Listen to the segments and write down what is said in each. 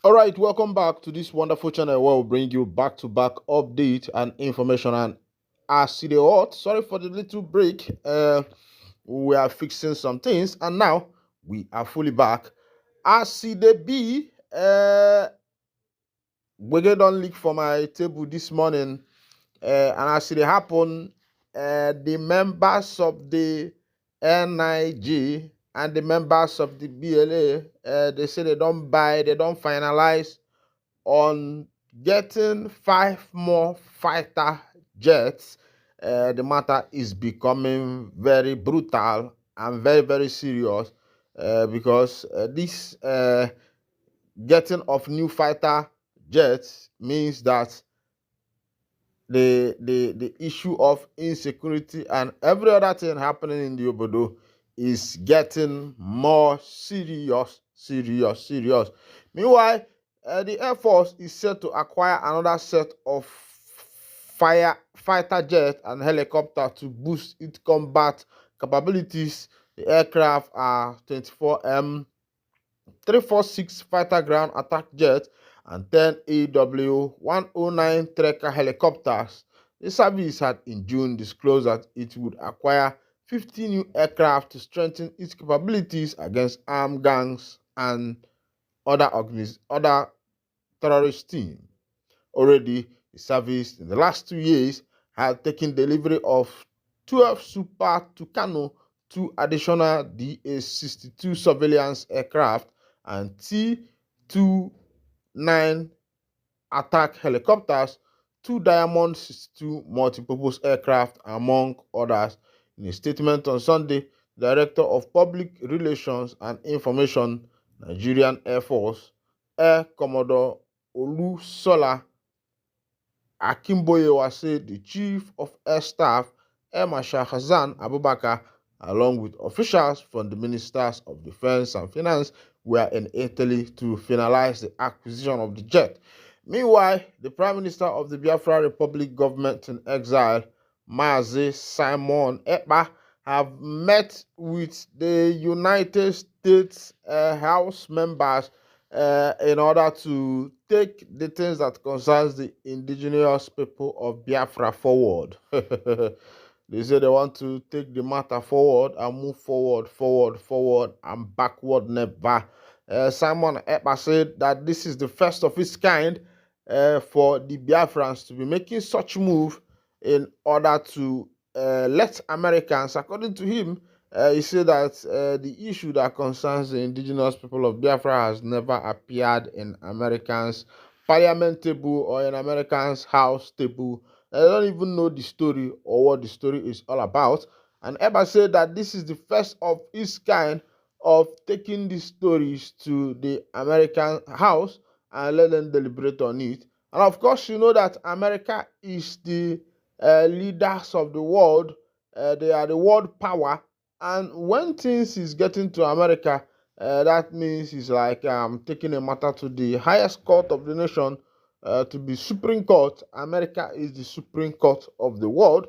All right, welcome back to this wonderful channel where we bring you back-to-back update and information. And as it is, sorry for the little break. We are fixing some things, and now we are fully back. As it be, we get on leak for my table this morning, and as it happen, the members of the NIG and the members of the BLA, they say they don't finalize on getting five more fighter jets. The matter is becoming very brutal and very, very serious because this getting of new fighter jets means that the issue of insecurity and every other thing happening in the obodo is getting more serious. Meanwhile, the Air Force is set to acquire another set of fighter jet and helicopter to boost its combat capabilities. The aircraft are 24M 346 fighter ground attack jet and 10 AW109 Trekker helicopters. The service had in June disclosed that it would acquire 50 new aircraft to strengthen its capabilities against armed gangs and other terrorist teams. Already, the service in the last 2 years had taken delivery of 12 Super Tucano, two additional DA-62 surveillance aircraft, and T-29 attack helicopters, two Diamond 62 multipurpose aircraft, among others. In a statement on Sunday, the Director of Public Relations and Information, Nigerian Air Force, Air Commodore Olusola Akimboye the Chief of Air Staff, Air Marshal Hassan Abubakar, along with officials from the Ministers of Defense and Finance, were in Italy to finalize the acquisition of the jet. Meanwhile, the Prime Minister of the Biafra Republic government in exile, Mazi Simon Ekpa, have met with the United States House members in order to take the things that concerns the indigenous people of Biafra forward. They say they want to take the matter forward and move forward, and backward never. Simon Ekpa said that this is the first of its kind for the Biafrans to be making such move in order to let Americans, according to him, he said that the issue that concerns the indigenous people of Biafra has never appeared in Americans' parliament table or in Americans' house table. They don't even know the story or what the story is all about. And Eba said that this is the first of its kind of taking these stories to the American house and let them deliberate on it. And of course, you know that America is the leaders of the world. They are the world power, and when things is getting to America, that means it's like taking a matter to the highest court of the nation, to be Supreme Court. America is the Supreme Court of the world.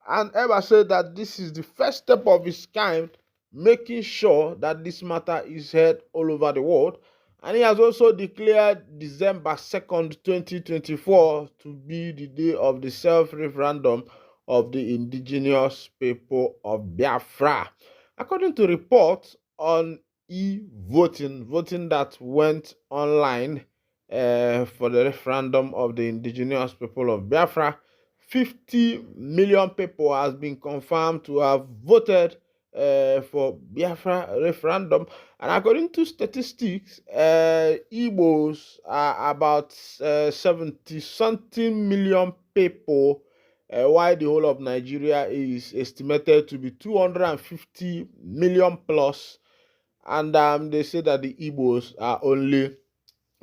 And Eva said that this is the first step of its kind, making sure that this matter is heard all over the world. And he has also declared December 2nd, 2024 to be the day of the self-referendum of the indigenous people of Biafra. According to reports on e-voting, voting that went online for the referendum of the indigenous people of Biafra, 50 million people has been confirmed to have voted for Biafra referendum. And according to statistics, Igbos are about 70 something million people, while the whole of Nigeria is estimated to be 250 million plus. And they say that the Igbos are only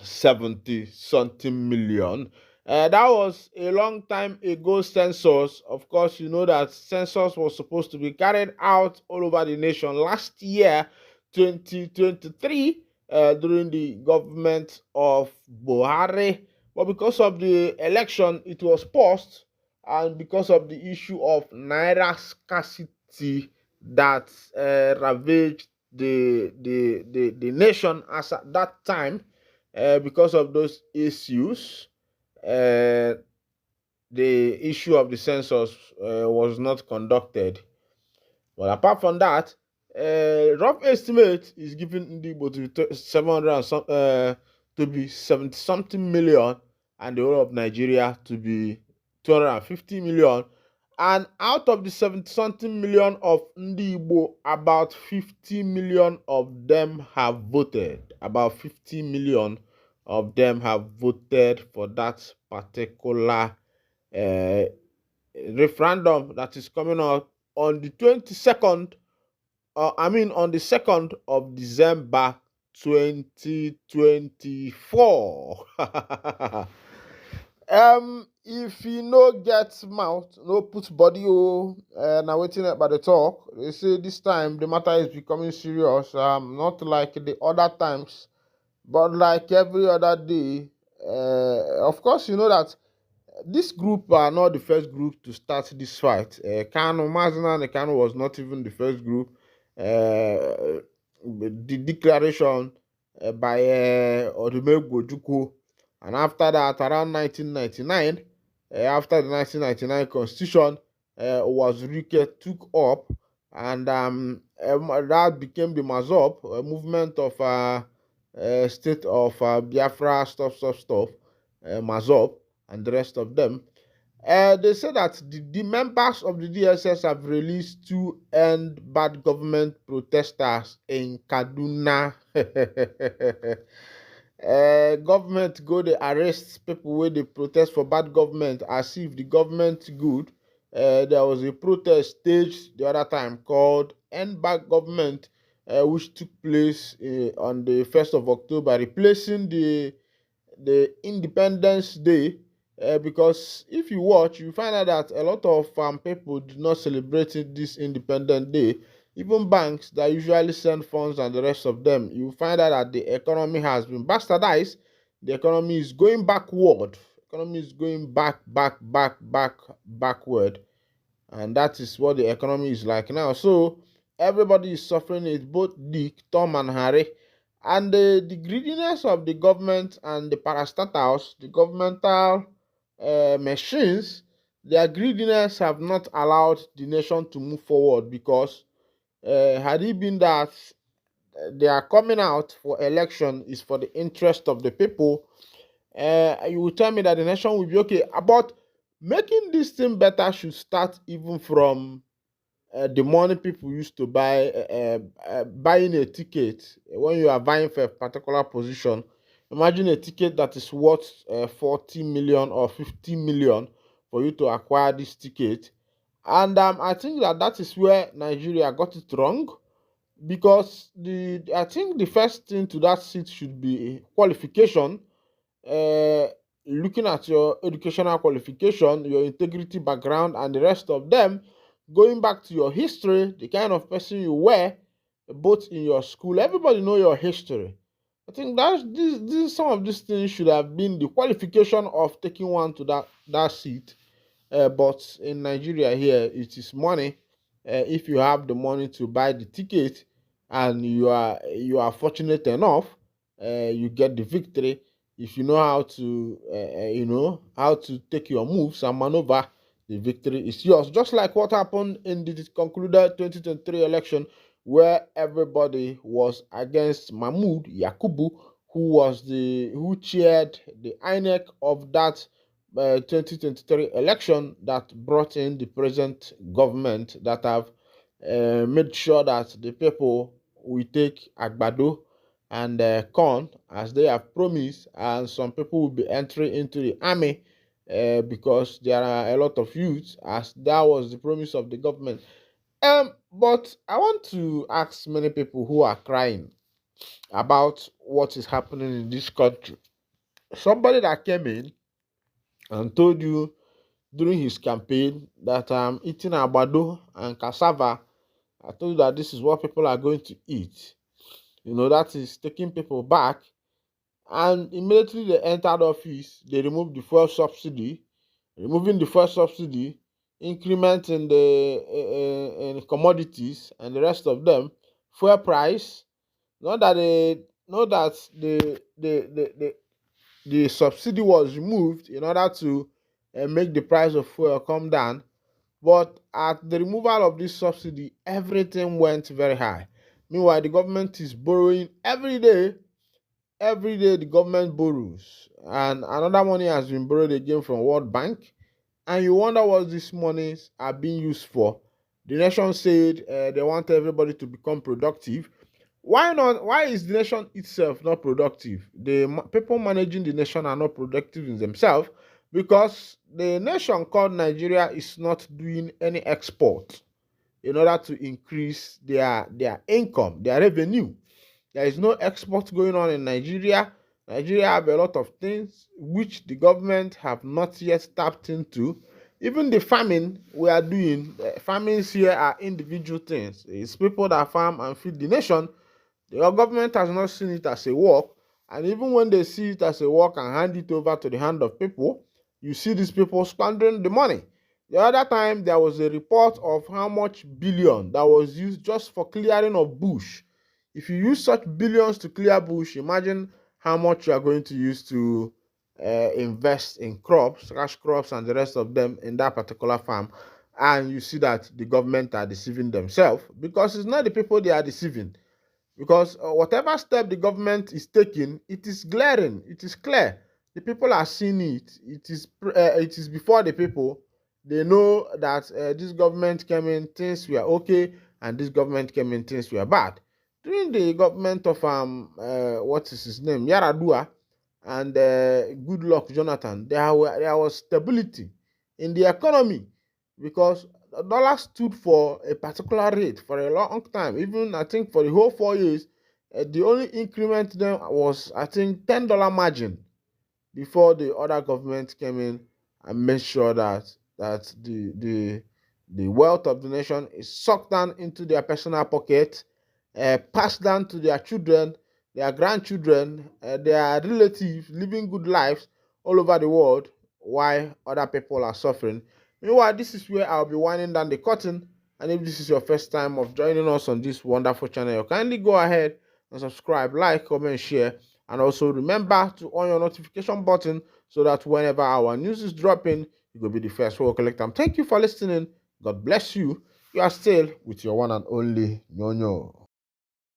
70 something million. That was a long time ago census. Of course, you know that census was supposed to be carried out all over the nation last year, 2023, during the government of Buhari. But because of the election, it was paused, and because of the issue of naira scarcity that ravaged the nation as at that time, because of those issues, uh, the issue of the census was not conducted. But apart from that, rough estimate is given Igbo to be 700 and to be 70 something million, and the whole of Nigeria to be 250 million. And out of the 70 something million of Igbo, about 50 million of them have voted. About 50 million of them have voted for that particular uh, referendum that is coming up on the 22nd, on the 2nd of December 2024. If you no get mouth, no put body, now waiting by the talk. They say this time the matter is becoming serious. Not like the other times, but like every other day. Of course, you know that this group are not the first group to start this fight. Kano, Mazina and Kano was not even the first group. The declaration by Odumegwu Ojukwu, and after that, around 1999, after the 1999 constitution was took up, and that became the Mazop, a movement of state of Biafra, stop, Mazop, and the rest of them. They say that the members of the DSS have released two end bad government protesters in Kaduna. Government go they arrest people where they protest for bad government as if the government good. There was a protest staged the other time called End Bad Government, which took place on the 1st of October, replacing the Independence Day, because if you watch, you find out that a lot of people do not celebrate this Independence Day. Even banks that usually send funds and the rest of them, you find out that the economy has been bastardized. The economy is going backward. Economy is going backward, and that is what the economy is like now. So everybody is suffering it, both Dick, Tom, and Harry. And the greediness of the government and the parastatals, the governmental machines, their greediness have not allowed the nation to move forward, because had it been that they are coming out for election is for the interest of the people, you will tell me that the nation will be okay. But making this thing better should start even from the money people used to buy, buying a ticket. When you are buying for a particular position, imagine a ticket that is worth 40 million or 50 million for you to acquire this ticket. And I think that is where Nigeria got it wrong, because I think the first thing to that seat should be qualification. uh, Looking at your educational qualification, your integrity background, and the rest of them, going back to your history, the kind of person you were, both in your school, everybody know your history. I think some of these things should have been the qualification of taking one to that seat. But in Nigeria here, it is money. If you have the money to buy the ticket, and you are fortunate enough, you get the victory. If you know how to how to take your moves and maneuver, the victory is yours. Just like what happened in the concluded 2023 election, where everybody was against Mahmoud Yakubu, who chaired the INEC of that 2023 election, that brought in the present government, that have made sure that the people will take agbado and corn as they have promised, and some people will be entering into the army because there are a lot of youths, as that was the promise of the government. But I want to ask many people who are crying about what is happening in this country. Somebody that came in and told you during his campaign that I'm eating agbado and cassava. I told you that this is what people are going to eat. That is taking people back. And immediately they entered office, they removed the fuel subsidy. Removing the fuel subsidy, increment in the in commodities and the rest of them, fuel price. Not that know that the subsidy was removed in order to make the price of fuel come down. But at the removal of this subsidy, everything went very high. Meanwhile, the government is borrowing every day. Every day, the government borrows, and another money has been borrowed again from World Bank. And you wonder what these monies are being used for. The nation said they want everybody to become productive. Why not? Why is the nation itself not productive? The people managing the nation are not productive in themselves, because the nation called Nigeria is not doing any export in order to increase their income, their revenue. There is no export going on in Nigeria. Nigeria have a lot of things which the government have not yet tapped into. Even the farming we are doing, farmings here are individual things. It's people that farm and feed the nation. The government has not seen it as a work, and even when they see it as a work and hand it over to the hand of people, you see these people squandering the money. The other time, there was a report of how much billion that was used just for clearing of bush. If you use such billions to clear bush, imagine how much you are going to use to invest in crops, cash crops, and the rest of them in that particular farm. And you see that the government are deceiving themselves, because it's not the people they are deceiving. Because whatever step the government is taking, it is glaring, it is clear. The people are seeing it. It is before the people. They know that this government came in, things were okay, and this government came in, things were bad. During the government of what is his name, Yaradua, and Goodluck Jonathan, there was stability in the economy, because the dollar stood for a particular rate for a long time. Even I think for the whole 4 years, the only increment then was, I think, $10 margin, before the other government came in and made sure that the wealth of the nation is sucked down into their personal pocket, passed down to their children, their grandchildren, their relatives, living good lives all over the world, while other people are suffering. Meanwhile, this is where I'll be winding down the curtain. And if this is your first time of joining us on this wonderful channel, kindly go ahead and subscribe, like, comment, share, and also remember to on your notification button, so that whenever our news is dropping, you will be the first one to collect them. Thank you for listening. God bless you. You are still with your one and only Nyonyo.